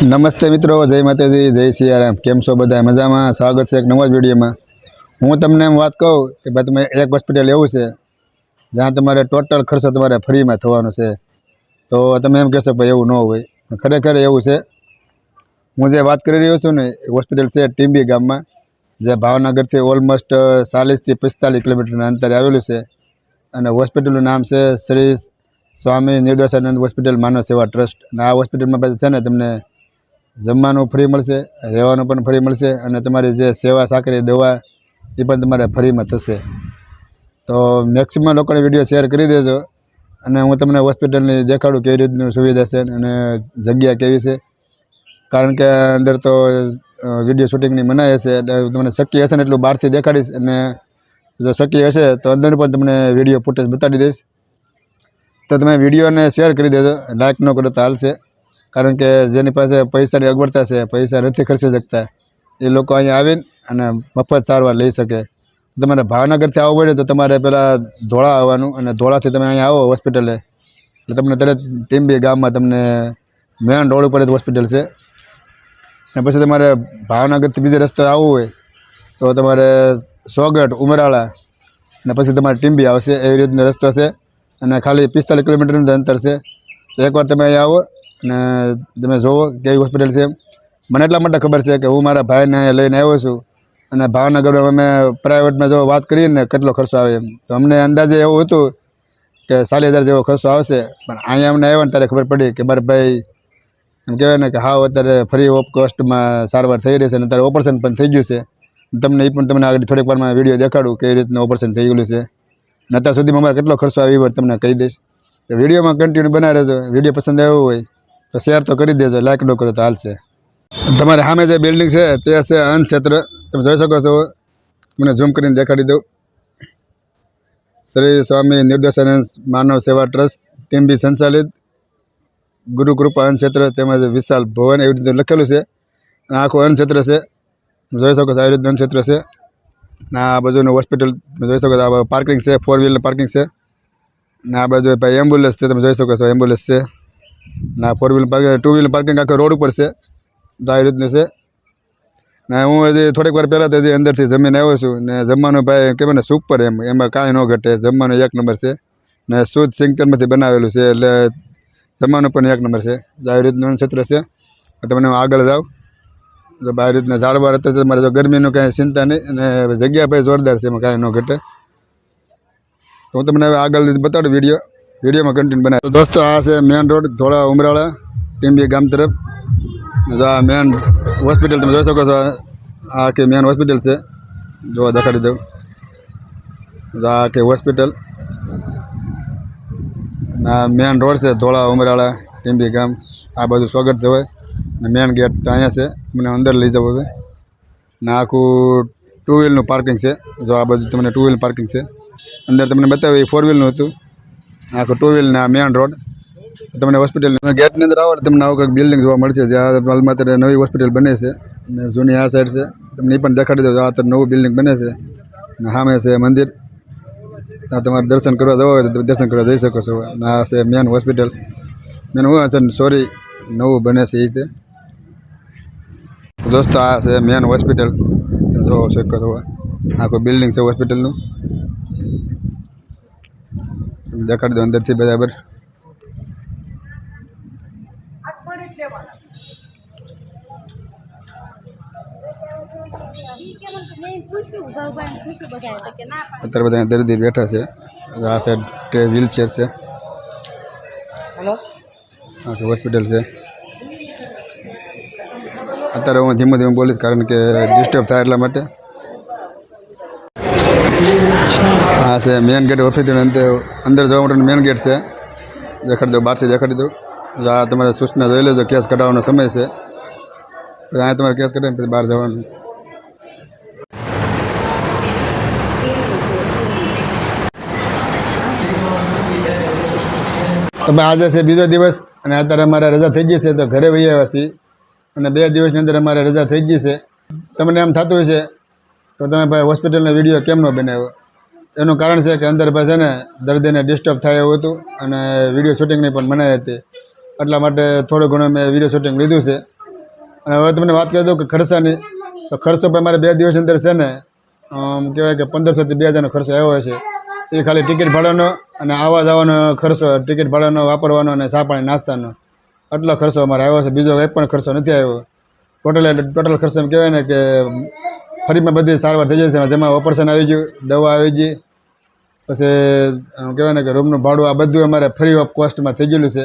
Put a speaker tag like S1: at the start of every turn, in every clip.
S1: नमस्ते मित्रों, जय माताजी, जय सियाराम। केम छो बधा मजामां? स्वागत है एक नवा विडियो में। हूँ तमने एम बात कहूँ कि भाई तमे एक होस्पिटल एवं है जहाँ तमारे टोटल खर्चो तमारे फ्री में थवानो छे, तो तमे एम कहो भाई एवं न होय। खरेखर एवं है। हूँ जे बात करी रह्यो छुं ने होस्पिटल है टींबी गाम में, जे भावनगर थी ऑलमोस्ट 40 થી 45 किलोमीटर अंतरे आवेलुं छे। अने होस्पिटलनुं नाम है श्री स्वामी निर्दोषानंद होस्पिटल मानव सेवा ट्रस्ट। आ होस्पिटल में पाछुं छे ने तमने जमवानुं फ्री मळशे, रहेवानुं पण फ्री मळशे अने तमारी जे सेवा साकरी दवा ए पण तमारे फ्री में थशे। तो मैक्सिमम लोकोने विडियो शेर करी देजो अने हूँ तमने होस्पिटलनी देखाडुं केवी रीतनी सुविधा छे अने जग्या केवी छे। कारण के अंदर तो विडियो शूटिंगनी मनाई हशे એટલે તમને શક્ય હશે ને એટલું બહારથી દેખાડીશ અને જો શક્ય હશે તો અંદર પણ તમને વિડિયો ફૂટેજ બતાડી દઈશ। તો તમે વિડિયોને શેર કરી દેજો, લાઈક ન કરો તો હાલશે। कारण के जेनी पासे पैसा की अगवड़ता है, पैसा नहीं खर्ची सकता, ये लोग अँ आवीने अने मफत सारवार लई सके। तमारे भावनगर थी आववुं पड़े तो तमारे पेला धोळा आववानुं अने धोळाथी तमे अहीं आवो होस्पिटले એટલે તમને તરત ટીંબી ગામમાં તમને મેન રોડ पर होस्पिटल है। અને પછી તમારે ભાવનગરથી બીજે રસ્તે આવવું હોય તો તમારે સોગઠ ઉમરાળા અને પછી તમારે ટીંબી આવશે। એવી રીતનો રસ્તો છે અને ખાલી 45 કિલોમીટરનું અંતર છે। તો એકવાર તમે અહીં આવો અને તમે જોવો કેવી હોસ્પિટલ છે। મને એટલા માટે ખબર છે કે હું મારા ભાઈને અહીંયા લઈને આવ્યો છું અને ભાવનગરમાં અમે પ્રાઇવેટમાં જો વાત કરીએ ને કેટલો ખર્ચો આવે એમ તો અમને અંદાજે એવું હતું કે 40,000 જેવો ખર્ચો આવશે, પણ અહીંયા અમને આવ્યા ને ત્યારે ખબર પડી કે મારા ભાઈ એમ કહેવાય ને કે હાવ અત્યારે ફ્રી ઓફ કોસ્ટમાં સારવાર થઈ રહી છે અને અત્યારે ઓપરેશન પણ થઈ ગયું છે। તમને એ પણ તમને આગળ થોડીક વારમાં વિડીયો દેખાડું કેવી રીતનું ઓપરેશન થઈ ગયેલું છે અને અત્યાર સુધીમાં અમારે કેટલો ખર્ચો આવ્યો હોય તમને કહી દઈશ। તો વિડીયોમાં કન્ટિન્યુ બનાવી રહેજો। વિડીયો પસંદ આવ્યો હોય तो शेर तो कर दीजिए, लाइक न करो तो हाल से। तमारे सामे जे बिल्डिंग है ते है अन्न क्षेत्र, तुम जोई सको छो। मैंने जूम कर देखाड़ी दो। श्री स्वामी निर्दोषानंद मानव सेवा ट्रस्ट टींबी संचालित गुरुकृपा अन्न क्षेत्र तेमज विशाल भवन एवं रीते लखेलू है। आखो अन्न क्षेत्र से तुम जोई सको छो। आ रीतनु अन्न क्षेत्र से आ बाजुनु हॉस्पिटल तुम जोई सको छो। पार्किंग है, 4 व्हीलर पार्किंग है। आ बाजू भाई एम्बुलन्स है, तुम जोई सको छो। एम्बुलन्स है ना 4 व्हीलर पार्किंग, 2 व्हीलर पार्किंग आखो रोड पर से। तो आ रीतनु है। ने हूँ हजी थोड़ीक वार पहला तो अंदर थी जमीन आव्यो छुं ने जमवानुं भाई कहेवाय ने सुपर एम एमां कांई न घटे। जमवानुं 1 नंबर है ने शुद्ध सिंगतेलमांथी बनावेलुं छे એટલે जमवानुं पण 1 नंबर है। आ रीतनुं क्षेत्र है। तमने आगळ जाओ जो आ रीतना झाड़वा रहता है। मारे जो गर्मीनुं कांई चिंता नहीं अने जग्या भाई जोरदार है, एमां कांई न घटे। तो हूँ तमने आगळ बताडुं वीडियो में कंटिन्यू बनाए। तो दोस्तों आ से मेन रोड धोळा उमराळा टींबी गाम तरफ जो आ मेन हॉस्पिटल तुम जोई सको छो। आ के मेन हॉस्पिटल से जो देखाड़ी दो। जो आ के हॉस्पिटल आ मेन रोड से धोळा उमराळा टींबी गाम। आ बाजू स्वागत जवाय मेन गेट तो अहींया से मैंने अंदर लई जाव हवे। ने आखू 2 व्हीलर पार्किंग है। जो आ बाजू तमने 2 व्हीलर पार्किंग है। अंदर तमने बताव्युं 4 व्हीलर हतुं। आखो 2 व्हीलर ना मेन रोड तमने हॉस्पिटल गेट ની અંદર આવો તમને આવું કંઈક બિલ્ડિંગ જોવા મળશે। જે હાલમાં અત્યારે નવી હોસ્પિટલ બને છે અને જૂની આ સાઈડ છે। તમને એ પણ દેખાડી દઉં। આ અત્યારે નવું બિલ્ડિંગ બને છે અને સામે છે મંદિર। આ તમારે દર્શન કરવા જવા હોય તો દર્શન કરવા જઈ શકો છો। આ છે મેન હોસ્પિટલ। મેન હું અત્યારે સોરી નવું બને છે એ રીતે। दोस्तों आ છે મેન હોસ્પિટલ જોઈ શકો છો। આખો બિલ્ડિંગ છે હોસ્પિટલનું। देखाड़ी दो अंदर थी बराबर। अत्यारे बधा दर्दी बैठा है। आ साइड व्हीलचेर से हॉस्पिटल से। अत्यारे हूँ धीमे धीमे बोलीश कारण के डिस्टर्ब थाय એટલા માટે। हाँ से मेन गेट ऑफिस अंदर जवा माटे मेन गेट से देखाड़ी दो। बाहर से देखाड़ी दो। आ तमारे सूचना जोई लेजो। केस कटावવાનો समय है। अँ तमारे केस कटावीने पछी बहार जवानुं। तो आज से बीजो दिवस अने अत्यारे अमारे रजा थई गई है तो घरे वही आव्या छीए अने 2 दिवसनी अंदर अमारे रजा थई गई है। तमने एम थतुं हशे तो तमे भाई होस्पिટલનો विडियो केम न बनाव्यो। एनु कारण है कि अंदर पास है ने दर्दी ने डिस्टर्ब थाय एवुं हतुं अने विडियो शूटिंगनी पण मनाई हती। એટલા માટે થોડું ઘણું મેં વિડીયો શૂટિંગ લીધું છે અને હવે તમને વાત કરી દઉં કે ખર્ચાની, તો ખર્ચો પણ મારે 2 દિવસની અંદર છે ને કહેવાય કે 1500 થી 2000નો ખર્ચો આવ્યો છે. એ ખાલી ટિકિટ ભાડાનો અને આવવા જવાનો ખર્ચો, ટિકિટ ભાડાનો, વાપરવાનો અને ચા પાણી નાસ્તાનો, આટલો ખર્ચો અમારે આવ્યો છે. બીજો કંઈ પણ ખર્ચો નથી આવ્યો. ટોટલ ખર્ચો એમ કહેવાય ને કે ફરીમાં બધી સારવાર થઈ જાય છે. જેમાં ઓપરેશન આવી ગયું, દવા આવી ગઈ, પછી કહેવાય ને કે રૂમનું ભાડું, આ બધું અમારે ફ્રી ઓફ કોસ્ટમાં થઈ ગયેલું છે.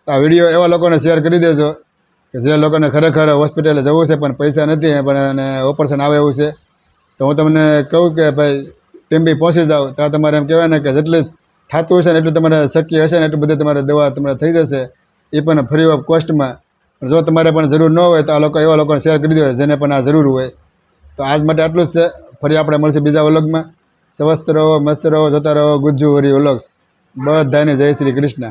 S1: આ વિડીયો એવા લોકોને શેર કરી દેજો કે જે લોકોને ખરેખર હોસ્પિટલે જવું છે પણ પૈસા નથી, પણ અને ઓપરેશન આવે એવું છે. તો હું તમને કહું કે ભાઈ ટીમ્બી પહોંચી જાઓ. ત્યાં તમારે એમ કહેવાય ને કે જેટલું થતું હશે ને એટલું તમારે શક્ય હશે ને એટલું બધું તમારે દવા તમારે થઈ જશે, એ પણ ફ્રી ઓફ કોસ્ટમાં. જો તમારે પણ જરૂર ન હોય તો આ લોકો એવા લોકોને શેર કરી દો જેને પણ આ જરૂર હોય. તો આજ માટે આટલું જ છે. ફરી આપણે મળશું બીજા વ્લોગમાં. સ્વસ્થ રહો, મસ્ત રહો, જોતા રહો ગુજ્જુ વરી વ્લોગ્સ. બધાને જય શ્રી કૃષ્ણ.